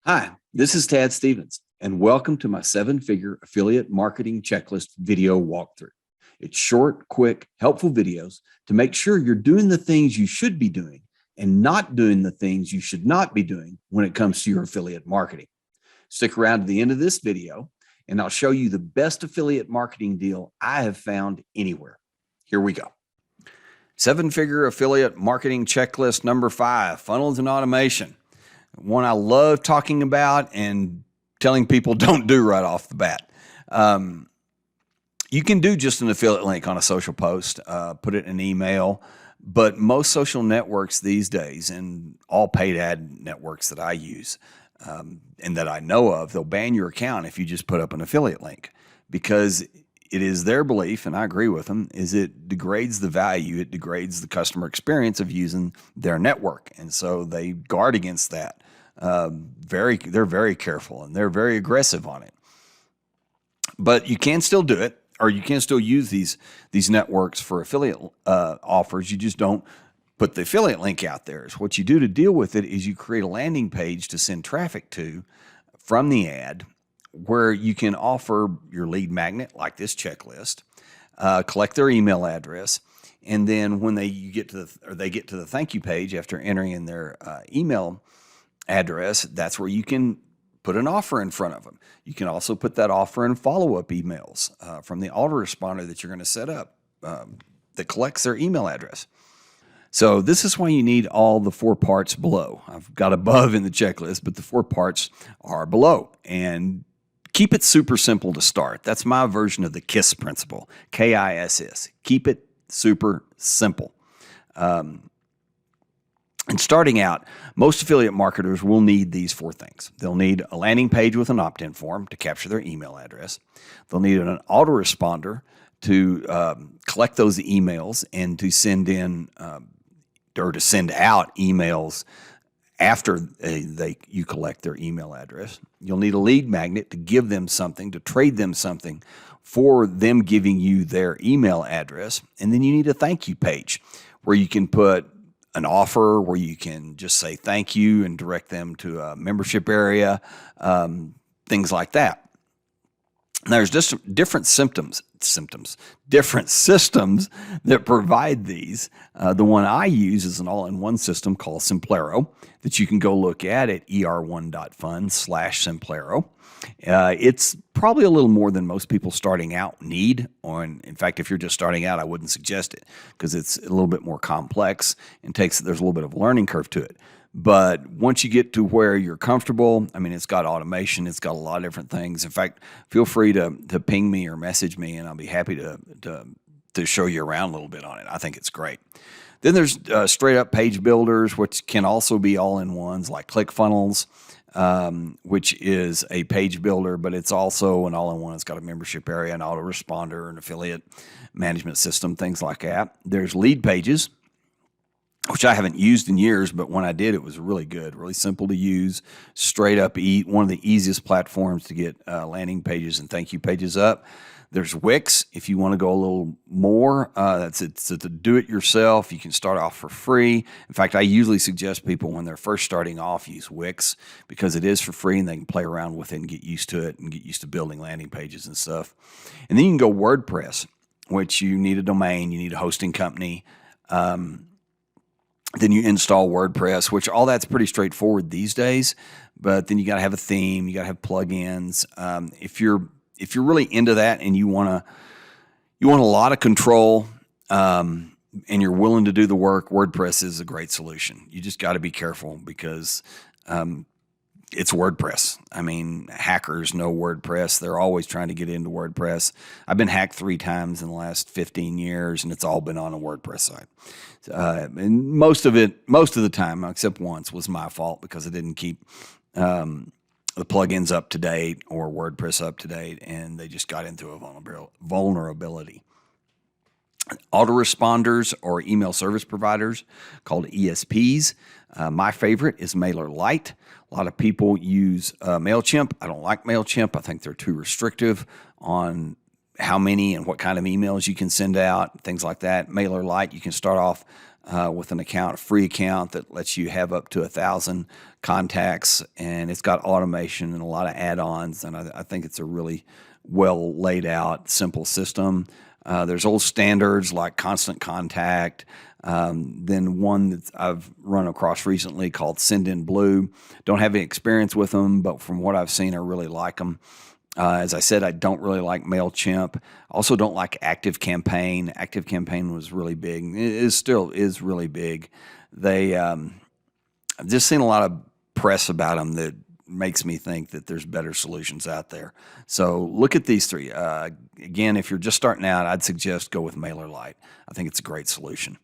Hi, this is Tad Stevens, and welcome to my 7-figure affiliate marketing checklist video walkthrough. It's short, quick, helpful videos to make sure you're doing the things you should be doing and not doing the things you should not be doing when it comes to your affiliate marketing. Stick around to the end of this video, and I'll show you the best affiliate marketing deal I have found anywhere. Here we go. 7-figure affiliate marketing checklist number 5, funnels and automation. One I love talking about and telling people don't do right off the bat. You can do just an affiliate link on a social post, put it in an email, but most social networks these days, and all paid ad networks that I use and that I know of, they'll ban your account if you just put up an affiliate link, because it is their belief, and I agree with them, is it degrades the value, it degrades the customer experience of using their network. And so they guard against that. They're very careful and they're very aggressive on it. But you can still do it, or you can still use these networks for affiliate offers. You just don't put the affiliate link out there. So what you do to deal with it is you create a landing page to send traffic to from the ad, where you can offer your lead magnet, like this checklist, collect their email address, and then when they get to the thank you page after entering in their email address, that's where you can put an offer in front of them. You can also put that offer in follow-up emails from the autoresponder that you're going to set up that collects their email address. So this is why you need all the 4 parts below. I've got above in the checklist, but the 4 parts are below. And keep it super simple to start. That's my version of the KISS principle, K-I-S-S. Keep it super simple. And starting out, most affiliate marketers will need these 4 things. They'll need a landing page with an opt-in form to capture their email address. They'll need an autoresponder to collect those emails and to send in or to send out emails after you collect their email address. You'll need a lead magnet to give them something, to trade them something for them giving you their email address. And then you need a thank you page where you can put an offer, where you can just say thank you and direct them to a membership area, things like that. There's just different different systems that provide these. The one I use is an all-in-one system called Simplero that you can go look at er1.fund/Simplero. It's probably a little more than most people starting out need. In fact, if you're just starting out, I wouldn't suggest it because it's a little bit more complex and there's a little bit of a learning curve to it. But once you get to where you're comfortable, I mean, it's got automation, it's got a lot of different things. In fact, feel free to ping me or message me, and I'll be happy to show you around a little bit on it. I think it's great. Then there's straight up page builders, which can also be all-in-ones, like Clickfunnels, which is a page builder, but it's also an all-in-one. It's got a membership area, an autoresponder, an affiliate management system, things like that. There's LeadPages, which I haven't used in years, but when I did, it was really good, really simple to use, straight up one of the easiest platforms to get landing pages and thank you pages up. There's Wix, if you want to go a little more. It's to do it yourself. You can start off for free. In fact, I usually suggest people when they're first starting off use Wix because it is for free and they can play around with it and get used to it and get used to building landing pages and stuff. And then you can go WordPress, which you need a domain, you need a hosting company. Then you install WordPress, which all that's pretty straightforward these days. But then you got to have a theme, you got to have plugins. If you're really into that and you want a lot of control, and you're willing to do the work, WordPress is a great solution. You just got to be careful because it's WordPress. I mean, hackers know WordPress. They're always trying to get into WordPress. I've been hacked 3 times in the last 15 years, and it's all been on a WordPress site. And most of the time, except once, was my fault because I didn't keep the plugins up to date or WordPress up to date, and they just got into a vulnerability. Autoresponders or email service providers called ESPs. My favorite is MailerLite. A lot of people use MailChimp. I don't like MailChimp. I think they're too restrictive on how many and what kind of emails you can send out, things like that. MailerLite, you can start off with an account, a free account that lets you have up to 1,000 contacts, and it's got automation and a lot of add-ons. And I think it's a really well laid out, simple system. There's old standards like Constant Contact. Then one that I've run across recently called Sendinblue. Don't have any experience with them, but from what I've seen, I really like them. As I said, I don't really like MailChimp. Also don't like ActiveCampaign. ActiveCampaign was really big. It still is really big. I've just seen a lot of press about them that makes me think that there's better solutions out there. So look at these three. Again, if you're just starting out, I'd suggest go with MailerLite. I think it's a great solution.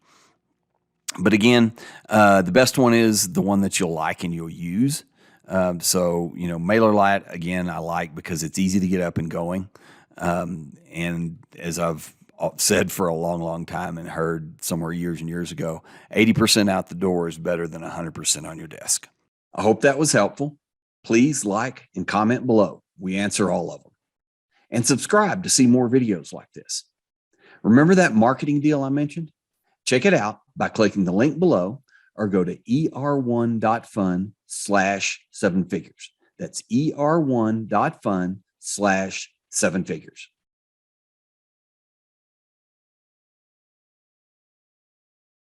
But again, the best one is the one that you'll like and you'll use. So, MailerLite, again, I like because it's easy to get up and going. And as I've said for a long, long time and heard somewhere years and years ago, 80% out the door is better than 100% on your desk. I hope that was helpful. Please like and comment below. We answer all of them. And subscribe to see more videos like this. Remember that marketing deal I mentioned? Check it out by clicking the link below or go to er1.fun/7figures. That's er1.fun/7figures.